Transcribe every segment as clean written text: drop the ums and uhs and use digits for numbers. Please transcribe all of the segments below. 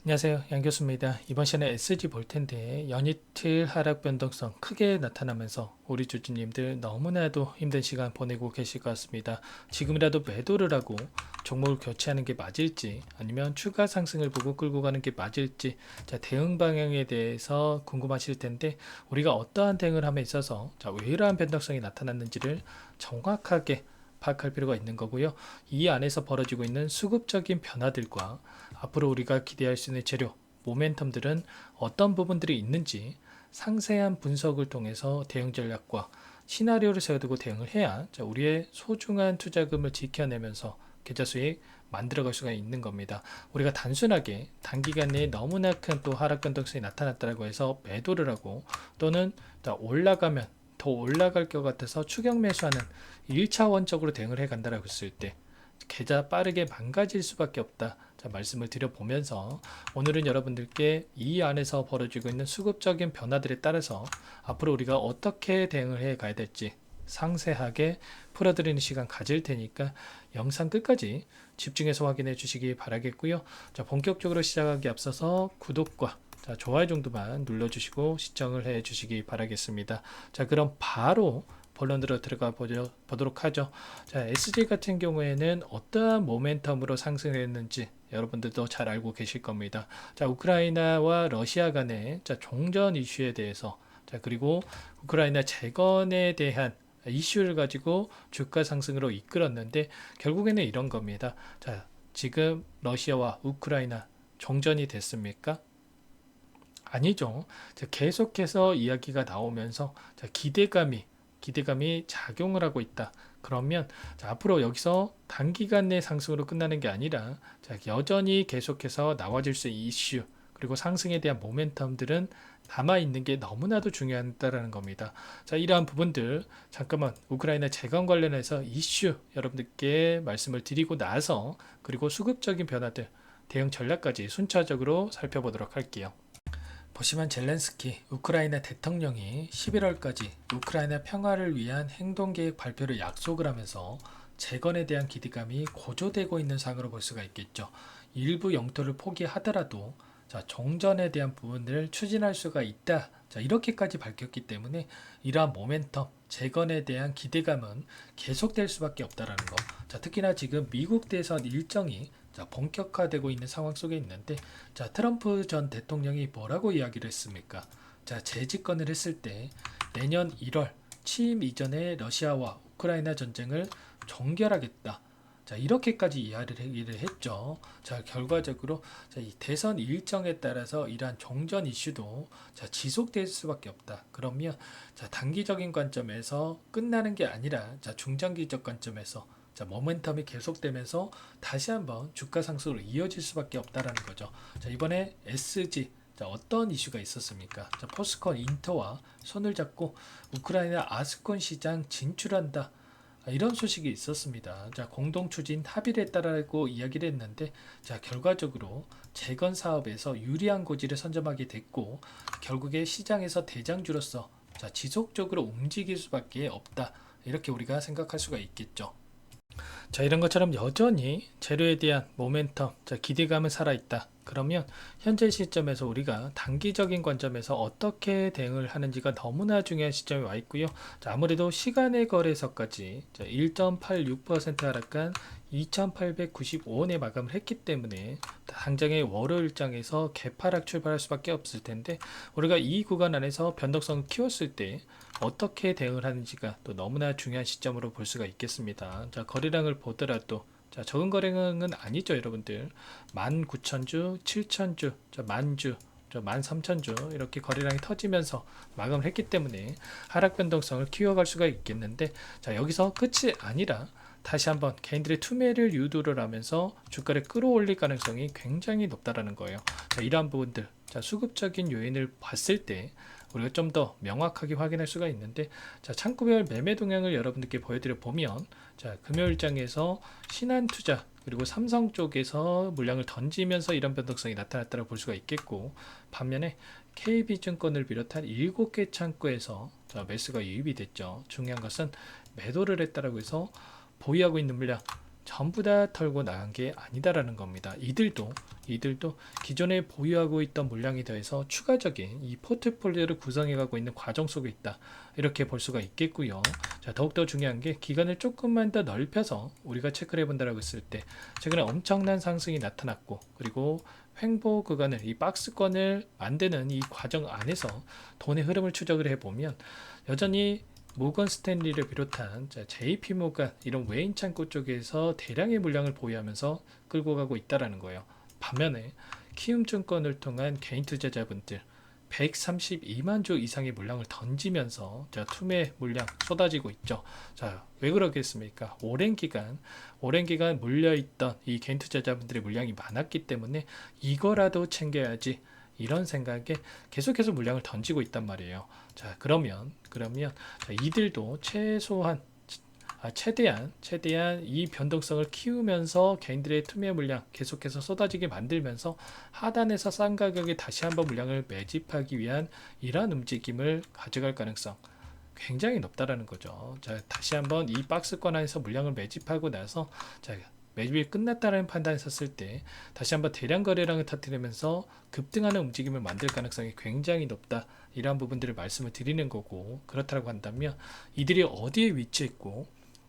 안녕하세요. 양 교수입니다. 이번 시간에 SG 볼 텐데 연이틀 하락 변동성 크게 나타나면서 우리 주주님들 너무나도 힘든 시간 보내고 계실 것 같습니다. 지금이라도 매도를 하고 종목을 교체하는 게 맞을지 아니면 추가 상승을 보고 끌고 가는 게 맞을지 대응 방향에 대해서 궁금하실 텐데 우리가 어떠한 대응을 함에 있어서 왜 이러한 변동성이 나타났는지를 정확하게 파악할 필요가 있는 거고요. 이 안에서 벌어지고 있는 수급적인 변화들과 앞으로 우리가 기대할 수 있는 재료, 모멘텀들은 어떤 부분들이 있는지 상세한 분석을 통해서 대응 전략과 시나리오를 세워두고 대응을 해야 우리의 소중한 투자금을 지켜내면서 계좌 수익 만들어갈 수가 있는 겁니다. 우리가 단순하게 단기간 내에 너무나 큰 또 하락 변동성이 나타났다고 해서 매도를 하고 또는 올라가면 더 올라갈 것 같아서 추격 매수하는 1차원적으로 대응을 해 간다라고 했을 때 계좌 빠르게 망가질 수밖에 없다. 말씀을 드려보면서 오늘은 여러분들께 이 안에서 벌어지고 있는 수급적인 변화들에 따라서 앞으로 우리가 어떻게 대응을 해 가야 될지 상세하게 풀어드리는 시간 가질 테니까 영상 끝까지 집중해서 확인해 주시기 바라겠고요. 본격적으로 시작하기 앞서서 구독과 좋아요 정도만 눌러주시고 시청을 해 주시기 바라겠습니다. 그럼 바로 본론으로 들어가 보도록 하죠. SG 같은 경우에는 어떠한 모멘텀으로 상승했는지 여러분들도 잘 알고 계실 겁니다. 우크라이나와 러시아 간의 종전 이슈에 대해서 그리고 우크라이나 재건에 대한 이슈를 가지고 주가 상승으로 이끌었는데 결국에는 이런 겁니다. 지금 러시아와 우크라이나 종전이 됐습니까? 아니죠. 계속해서 이야기가 나오면서 기대감이 작용을 하고 있다. 그러면 앞으로 여기서 단기간 내 상승으로 끝나는 게 아니라 여전히 계속해서 나와질 수 있는 이슈 그리고 상승에 대한 모멘텀들은 남아있는 게 너무나도 중요하다는 겁니다. 이러한 부분들 잠깐만 우크라이나 재건 관련해서 이슈 여러분들께 말씀을 드리고 나서 그리고 수급적인 변화들 대응 전략까지 순차적으로 살펴보도록 할게요. 보시면 젤렌스키 우크라이나 대통령이 11월까지 우크라이나 평화를 위한 행동계획 발표를 약속을 하면서 재건에 대한 기대감이 고조되고 있는 상으로 볼 수가 있겠죠. 일부 영토를 포기하더라도 종전에 대한 부분을 추진할 수가 있다. 이렇게까지 밝혔기 때문에 이러한 모멘텀, 재건에 대한 기대감은 계속될 수밖에 없다라는 거. 특히나 지금 미국 대선 일정이 본격화되고 있는 상황 속에 있는데 트럼프 전 대통령이 뭐라고 이야기를 했습니까? 재집권을 했을 때 내년 1월 취임 이전에 러시아와 우크라이나 전쟁을 종결하겠다. 이렇게까지 이야기를 했죠. 결과적으로 이 대선 일정에 따라서 이러한 종전 이슈도 지속될 수밖에 없다. 그러면 단기적인 관점에서 끝나는 게 아니라 중장기적 관점에서 모멘텀이 계속되면서 다시 한번 주가 상승으로 이어질 수밖에 없다라는 거죠. 이번에 SG 어떤 이슈가 있었습니까? 포스콘 인터와 손을 잡고 우크라이나 아스콘 시장 진출한다. 이런 소식이 있었습니다. 공동 추진 합의를 했다라고 이야기를 했는데 결과적으로 재건 사업에서 유리한 고지를 선점하게 됐고 결국에 시장에서 대장주로서 지속적으로 움직일 수밖에 없다. 이렇게 우리가 생각할 수가 있겠죠. 이런 것처럼 여전히 재료에 대한 모멘텀, 기대감은 살아있다. 그러면 현재 시점에서 우리가 단기적인 관점에서 어떻게 대응을 하는지가 너무나 중요한 시점에 와 있고요. 아무래도 시간의 거래소까지 1.86% 하락한 2,895원에 마감을 했기 때문에 당장의 월요일장에서 개파락 출발할 수밖에 없을 텐데 우리가 이 구간 안에서 변동성을 키웠을 때 어떻게 대응을 하는지가 또 너무나 중요한 시점으로 볼 수가 있겠습니다. 거래량을 보더라도 적은 거래량은 아니죠, 여러분들. 19,000주, 7,000주, 만주, 13,000주 이렇게 거래량이 터지면서 마감을 했기 때문에 하락 변동성을 키워갈 수가 있겠는데 여기서 끝이 아니라 다시 한번 개인들의 투매를 유도를 하면서 주가를 끌어올릴 가능성이 굉장히 높다라는 거예요. 이러한 부분들 수급적인 요인을 봤을 때 우리가 좀 더 명확하게 확인할 수가 있는데 창구별 매매 동향을 여러분들께 보여드려 보면 금요일장에서 신한투자 그리고 삼성 쪽에서 물량을 던지면서 이런 변동성이 나타났다고 볼 수가 있겠고 반면에 KB증권을 비롯한 7개 창구에서 매수가 유입이 됐죠. 중요한 것은 매도를 했다라고 해서 보유하고 있는 물량 전부 다 털고 나간 게 아니다라는 겁니다. 이들도 기존에 보유하고 있던 물량에 더해서 추가적인 이 포트폴리오를 구성해 가고 있는 과정 속에 있다, 이렇게 볼 수가 있겠고요. 자, 더욱더 중요한 게 기간을 조금만 더 넓혀서 우리가 체크를 해본다라고 했을 때 최근에 엄청난 상승이 나타났고, 그리고 횡보 구간을, 이 박스권을 만드는 이 과정 안에서 돈의 흐름을 추적을 해보면 여전히 모건 스탠리를 비롯한 JP 모건 이런 외인 창구 쪽에서 대량의 물량을 보유하면서 끌고 가고 있다라는 거예요. 반면에 키움증권을 통한 개인 투자자분들 132만 주 이상의 물량을 던지면서 투매 물량 쏟아지고 있죠. 자, 왜 그러겠습니까? 오랜 기간 물려있던 이 개인 투자자분들의 물량이 많았기 때문에 이거라도 챙겨야지, 이런 생각에 계속해서 물량을 던지고 있단 말이에요. 자, 그러면 자, 이들도 최대한 이 변동성을 키우면서 개인들의 투매 물량 계속해서 쏟아지게 만들면서 하단에서 싼 가격에 다시 한번 물량을 매집하기 위한 이러한 움직임을 가져갈 가능성 굉장히 높다라는 거죠. 자, 다시 한번 이 박스권 안에서 물량을 매집하고 나서, 자, 매집이 끝났다는 판단했었을 때 다시 한번 대량 거래량을 터뜨리면서 급등하는 움직임을 만들 가능성이 굉장히 높다, 이러한 부분들을 말씀을 드리는 거고, 그렇다고 한다면 이들이 어디에 위치했고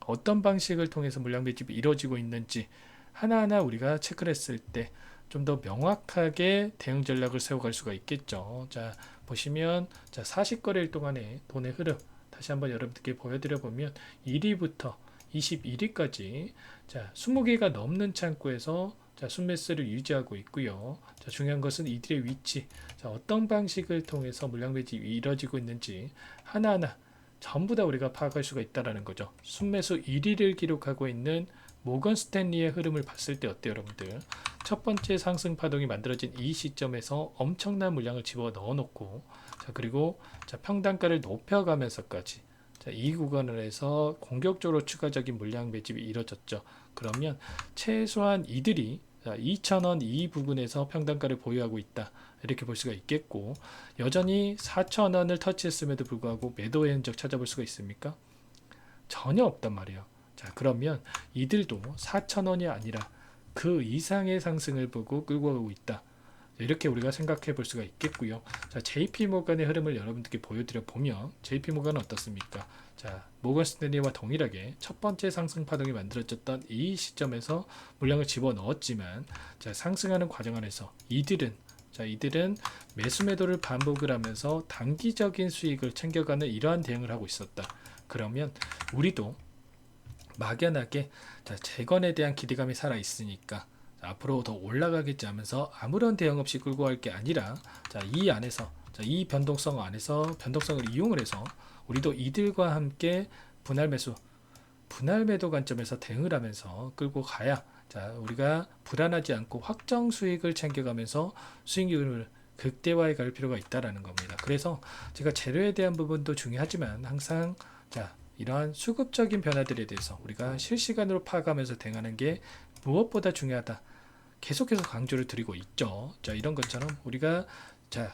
어떤 방식을 통해서 물량 매집이 이루어지고 있는지 하나하나 우리가 체크를 했을 때 좀 더 명확하게 대응 전략을 세워갈 수가 있겠죠. 자, 보시면 40거래일 동안의 돈의 흐름 다시 한번 여러분들께 보여드려 보면 1위부터 21위까지 20개가 넘는 창구에서 순매수를 유지하고 있고요. 자, 중요한 것은 이들의 위치, 어떤 방식을 통해서 물량 매집이 이루어지고 있는지 하나하나 전부 다 우리가 파악할 수가 있다는 거죠. 순매수 1위를 기록하고 있는 모건 스탠리의 흐름을 봤을 때 어때요, 여러분들? 첫 번째 상승 파동이 만들어진 이 시점에서 엄청난 물량을 집어 넣어 놓고, 그리고 평단가를 높여가면서까지 이 구간을 해서 공격적으로 추가적인 물량 매집이 이루어졌죠. 그러면 최소한 이들이 2,000원 이 부분에서 평단가를 보유하고 있다, 이렇게 볼 수가 있겠고, 여전히 4,000원을 터치했음에도 불구하고 매도의 흔적 찾아볼 수가 있습니까? 전혀 없단 말이에요. 자, 그러면 이들도 4,000원이 아니라 그 이상의 상승을 보고 끌고 가고 있다, 이렇게 우리가 생각해 볼 수가 있겠고요. 자, JP 모건의 흐름을 여러분들께 보여드려 보면 JP 모건은 어떻습니까? 자, 모건 스탠리와 동일하게 첫 번째 상승 파동이 만들어졌던 이 시점에서 물량을 집어 넣었지만, 상승하는 과정 안에서 이들은 매수 매도를 반복을 하면서 단기적인 수익을 챙겨가는 이러한 대응을 하고 있었다. 그러면 우리도 막연하게 재건에 대한 기대감이 살아 있으니까 앞으로 더 올라가겠지 하면서 아무런 대응 없이 끌고 갈 게 아니라, 이 안에서 이 변동성 안에서 변동성을 이용을 해서 우리도 이들과 함께 분할 매도 관점에서 대응을 하면서 끌고 가야, 우리가 불안하지 않고 확정 수익을 챙겨가면서 수익률을 극대화해 갈 필요가 있다라는 겁니다. 그래서 제가 재료에 대한 부분도 중요하지만 항상 이러한 수급적인 변화들에 대해서 우리가 실시간으로 파악하면서 대응하는 게 무엇보다 중요하다, 계속해서 강조를 드리고 있죠. 이런 것처럼 우리가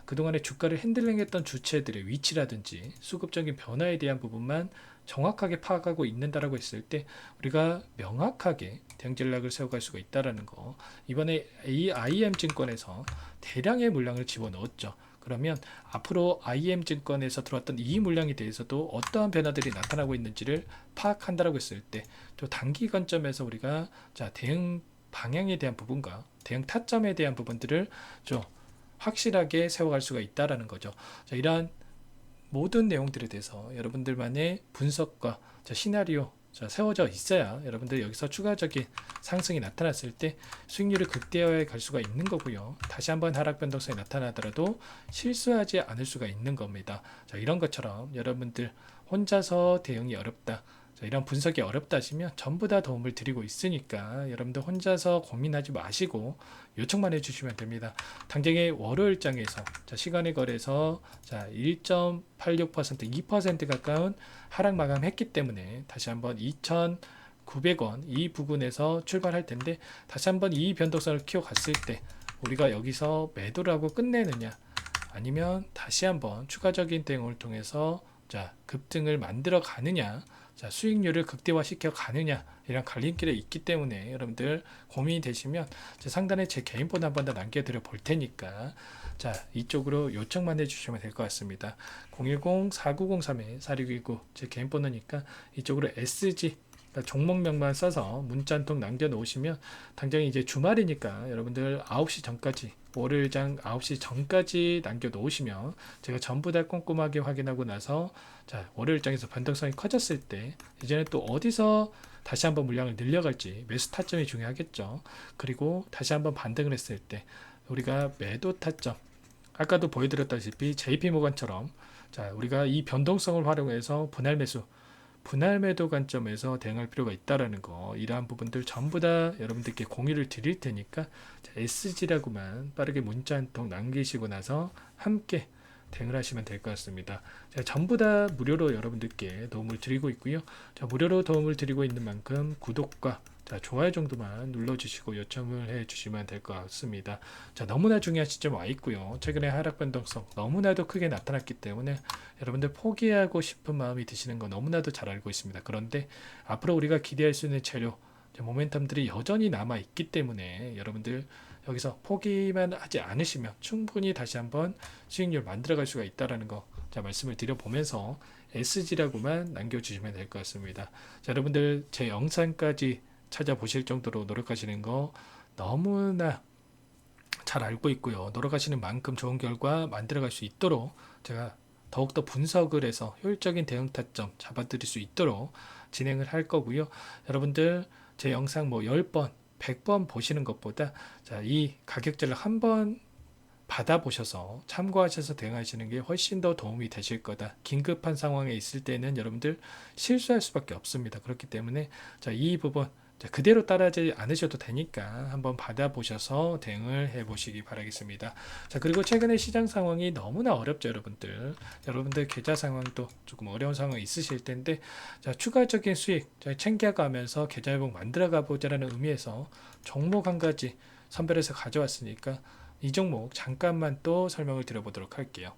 그동안에 주가를 핸들링했던 주체들의 위치라든지 수급적인 변화에 대한 부분만 정확하게 파악하고 있는다라고 했을 때 우리가 명확하게 대응 전략을 세워갈 수가 있다라는 거. 이번에 이 IM증권에서 대량의 물량을 집어넣었죠. 그러면 앞으로 IM증권에서 들어왔던 이 물량에 대해서도 어떠한 변화들이 나타나고 있는지를 파악한다라고 했을 때 또 단기 관점에서 우리가 대응 방향에 대한 부분과 대응 타점에 대한 부분들을 좀 확실하게 세워갈 수가 있다라는 거죠. 이러한 모든 내용들에 대해서 여러분들만의 분석과 시나리오 세워져 있어야 여러분들 여기서 추가적인 상승이 나타났을 때 수익률을 극대화해 갈 수가 있는 거고요. 다시 한번 하락 변동성이 나타나더라도 실수하지 않을 수가 있는 겁니다. 이런 것처럼 여러분들 혼자서 대응이 어렵다, 이런 분석이 어렵다 하시면 전부 다 도움을 드리고 있으니까 여러분들 혼자서 고민하지 마시고 요청만 해주시면 됩니다. 당장의 월요일장에서 시간의 거래에서 1.86% 2% 가까운 하락 마감했기 때문에 다시 한번 2,900원 이 부분에서 출발할 텐데, 다시 한번 이 변동성을 키워갔을 때 우리가 여기서 매도를 하고 끝내느냐, 아니면 다시 한번 추가적인 대응을 통해서 급등을 만들어 가느냐, 자, 수익률을 극대화시켜 가느냐 이런 갈림길에 있기 때문에 여러분들 고민이 되시면 제 상단에 제 개인 번호 한번 더 남겨드려 볼 테니까 자, 이쪽으로 요청만 해주시면 될 것 같습니다. 010-4903-4619 제 개인 번호니까 이쪽으로 SG 종목명만 써서 문자 한 통 남겨놓으시면 당장에 이제 주말이니까 여러분들 9시 전까지 월요일장 9시 전까지 남겨놓으시면 제가 전부 다 꼼꼼하게 확인하고 나서 자, 월요일장에서 변동성이 커졌을 때 이제는 또 어디서 다시 한번 물량을 늘려갈지 매수 타점이 중요하겠죠. 그리고 다시 한번 반등을 했을 때 우리가 매도 타점 아까도 보여드렸다시피 JP모건처럼 자, 우리가 이 변동성을 활용해서 분할 매도 관점에서 대응할 필요가 있다라는 거 이러한 부분들 전부 다 여러분들께 공유를 드릴 테니까 SG라고만 빠르게 문자 한 통 남기시고 나서 함께 대응을 하시면 될 것 같습니다. 자, 전부 다 무료로 여러분들께 도움을 드리고 있고요. 자, 무료로 도움을 드리고 있는 만큼 구독과 자, 좋아요 정도만 눌러주시고 요청을 해주시면 될 것 같습니다. 자, 너무나 중요한 시점 와 있고요. 최근에 하락 변동성 너무나도 크게 나타났기 때문에 여러분들 포기하고 싶은 마음이 드시는 거 너무나도 잘 알고 있습니다. 그런데 앞으로 우리가 기대할 수 있는 재료, 모멘텀들이 여전히 남아 있기 때문에 여러분들 여기서 포기만 하지 않으시면 충분히 다시 한번 수익률 만들어갈 수가 있다라는 거 자, 말씀을 드려보면서 SG라고만 남겨주시면 될 것 같습니다. 자, 여러분들 제 영상까지 찾아보실 정도로 노력하시는 거 너무나 잘 알고 있고요. 노력하시는 만큼 좋은 결과 만들어갈 수 있도록 제가 더욱더 분석을 해서 효율적인 대응 타점 잡아드릴 수 있도록 진행을 할 거고요. 여러분들 제 영상 뭐 10번, 100번 보시는 것보다 자, 이 가격대를 한번 받아보셔서 참고하셔서 대응하시는 게 훨씬 더 도움이 되실 거다. 긴급한 상황에 있을 때는 여러분들 실수할 수밖에 없습니다. 그렇기 때문에 자, 이 부분 자, 그대로 따라하지 않으셔도 되니까 한번 받아보셔서 대응을 해보시기 바라겠습니다. 자, 그리고 최근에 시장 상황이 너무나 어렵죠, 여러분들. 여러분들 계좌 상황도 조금 어려운 상황이 있으실 텐데, 자, 추가적인 수익 챙겨가면서 계좌 회복 만들어가 보자라는 의미에서 종목 한 가지 선별해서 가져왔으니까 이 종목 잠깐만 또 설명을 드려보도록 할게요.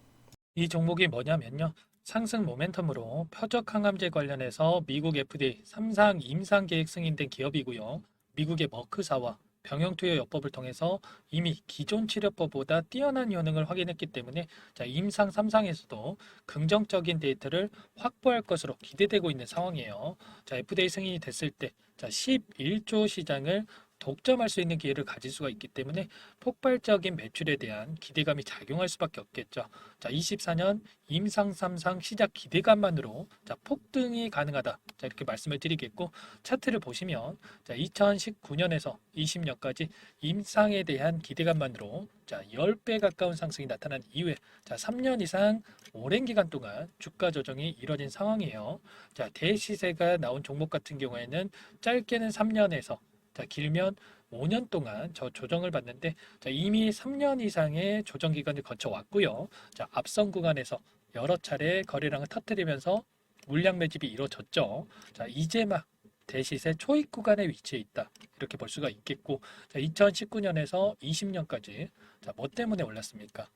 이 종목이 뭐냐면요. 상승 모멘텀으로 표적 항암제 관련해서 미국 FDA 3상 임상 계획 승인된 기업이고요. 미국의 머크사와 병용투여 요법을 통해서 이미 기존 치료법보다 뛰어난 효능을 확인했기 때문에 자, 임상 3상에서도 긍정적인 데이터를 확보할 것으로 기대되고 있는 상황이에요. 자, FDA 승인이 됐을 때 자, 11조 시장을 독점할 수 있는 기회를 가질 수가 있기 때문에 폭발적인 매출에 대한 기대감이 작용할 수밖에 없겠죠. 자, 24년 임상 3상 시작 기대감만으로 자, 폭등이 가능하다. 자, 이렇게 말씀을 드리겠고 차트를 보시면 자, 2019년에서 20년까지 임상에 대한 기대감만으로 자, 10배 가까운 상승이 나타난 이후에 자, 3년 이상 오랜 기간 동안 주가 조정이 이뤄진 상황이에요. 자, 대시세가 나온 종목 같은 경우에는 짧게는 3년에서 자, 길면 5년 동안 저 조정을 받는데 자, 이미 3년 이상의 조정 기간을 거쳐왔고요. 자, 앞선 구간에서 여러 차례 거래량을 터뜨리면서 물량 매집이 이루어졌죠. 자, 이제 막 대시세 초입 구간에 위치해 있다. 이렇게 볼 수가 있겠고 자, 2019년에서 20년까지 자, 뭐 때문에 올랐습니까?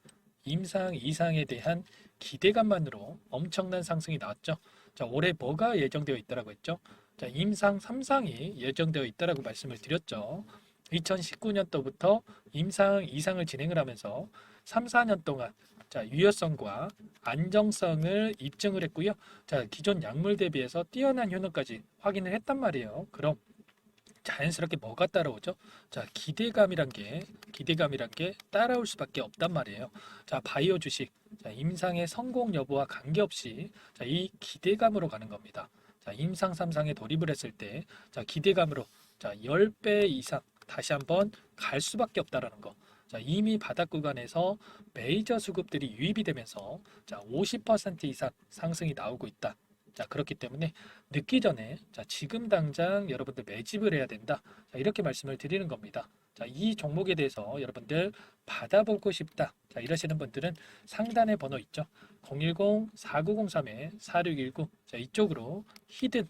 임상 이상에 대한 기대감만으로 엄청난 상승이 나왔죠. 자, 올해 뭐가 예정되어 있다라고 했죠? 자, 임상 3상이 예정되어 있다라고 말씀을 드렸죠. 2019년도부터 임상 2상을 진행을 하면서 3, 4년 동안 자, 유효성과 안정성을 입증을 했고요. 자, 기존 약물 대비해서 뛰어난 효능까지 확인을 했단 말이에요. 그럼 자연스럽게 뭐가 따라오죠? 자, 기대감이란 게 따라올 수밖에 없단 말이에요. 자, 바이오 주식, 자, 임상의 성공 여부와 관계없이 자, 이 기대감으로 가는 겁니다. 자, 임상 3상에 돌입을 했을 때, 자, 기대감으로 자, 10배 이상 다시 한번 갈 수밖에 없다라는 거. 자, 이미 바닥 구간에서 메이저 수급들이 유입이 되면서 자, 50% 이상 상승이 나오고 있다. 자, 그렇기 때문에 늦기 전에 자, 지금 당장 여러분들 매집을 해야 된다. 자, 이렇게 말씀을 드리는 겁니다. 자, 이 종목에 대해서 여러분들 받아보고 싶다. 자, 이러시는 분들은 상단에 번호 있죠. 010-4903-4619. 자, 이쪽으로 히든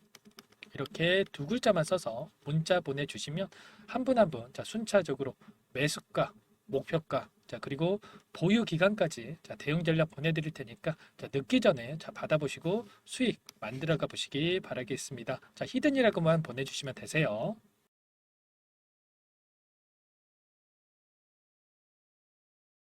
이렇게 두 글자만 써서 문자 보내주시면 한 분 한 분 자, 순차적으로 매수가, 목표가 자, 그리고 보유 기간까지 자, 대응 전략 보내드릴 테니까 자, 늦기 전에 자, 받아보시고 수익 만들어가 보시기 바라겠습니다. 자, 히든이라고만 보내주시면 되세요.